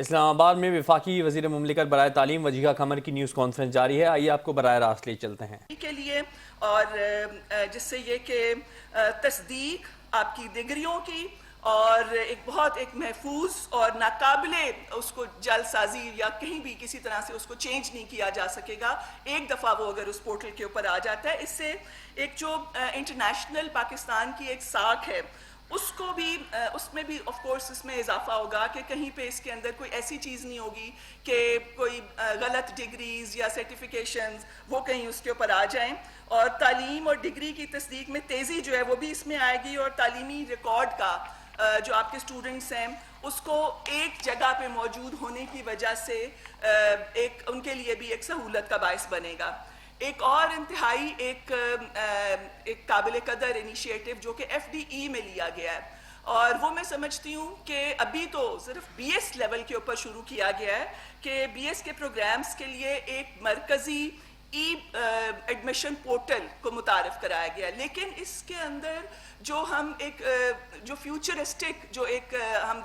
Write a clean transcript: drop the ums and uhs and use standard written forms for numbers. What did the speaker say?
اسلام آباد میں وفاقی وزیر مملکت برائے تعلیم وجیہہ قمر کی نیوز کانفرنس جاری ہے. آئیے آپ کو براہ راست لے چلتے ہیں. کے لیے اور جس سے یہ کہ تصدیق آپ کی ڈگریوں کی اور ایک محفوظ اور ناقابل اس کو جعل سازی یا کہیں بھی کسی طرح سے اس کو چینج نہیں کیا جا سکے گا ایک دفعہ وہ اگر اس پورٹل کے اوپر آ جاتا ہے. اس سے ایک جو انٹرنیشنل پاکستان کی ایک ساکھ ہے اس کو بھی اس میں بھی آف کورس اس میں اضافہ ہوگا کہ کہیں پہ اس کے اندر کوئی ایسی چیز نہیں ہوگی کہ کوئی غلط ڈگریز یا سرٹیفیکیشنز وہ کہیں اس کے اوپر آ جائیں. اور تعلیم اور ڈگری کی تصدیق میں تیزی جو ہے وہ بھی اس میں آئے گی اور تعلیمی ریکارڈ کا جو آپ کے اسٹوڈنٹس ہیں اس کو ایک جگہ پہ موجود ہونے کی وجہ سے ایک ان کے لیے بھی ایک سہولت کا باعث بنے گا. ایک اور انتہائی ایک قابل قدر انیشیٹو جو کہ FDE میں لیا گیا ہے اور وہ میں سمجھتی ہوں کہ ابھی تو صرف BS لیول کے اوپر شروع کیا گیا ہے کہ BS کے پروگرامز کے لیے ایک مرکزی ایڈمیشن پورٹل کو متعارف کرایا گیا ہے. لیکن اس کے اندر جو ہم جو فیوچرسٹک جو ہم